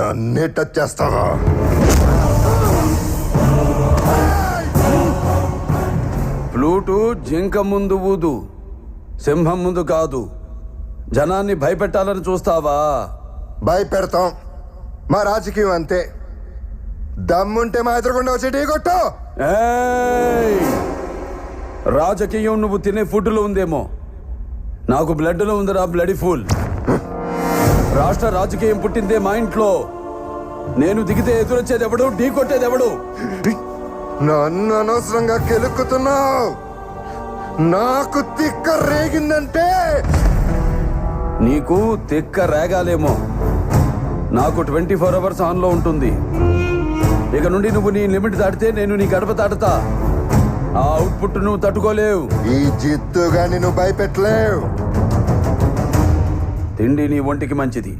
నన్నే టచ్ చేస్తావా? ఫ్లూటు జింక ముందు ఊదు, సింహం ముందు కాదు. జనాన్ని భయపెట్టాలని చూస్తావా? భయపెడతాం. మా రాజకీయం అంతే. దమ్ముంటే మా ఎదురుకుండా వచ్చి ఢీ కొట్టు. ఏయ్! రాజకీయం నువ్వు తినే ఫుడ్లో ఉందేమో, నాకు బ్లడ్లో ఉందిరా బ్లడీ ఫుల్. రాష్ట్ర రాజకీయం పుట్టిందే మా ఇంట్లో. నేను దిగితే ఎదురొచ్చేది ఎవడు, ఢీ కొట్టేది ఎవడు? నన్ను అనవసరంగా కెలుక్కుతున్నావు. నాకు తిక్క రేగిందంటే నీకు తిక్క రేగాలేమో, నాకు 24 hours ఆన్లో ఉంటుంది. ఇక నుండి నువ్వు నీ లిమిట్ దాటితే నేను నీ గడప దాటుతా. ఆ అవుట్పుట్ నువ్వు తట్టుకోలేవు. ఈ జిత్తుగా నువ్వు భయపెట్టలేవు. తిండి నీ ఒంటికి మంచిది.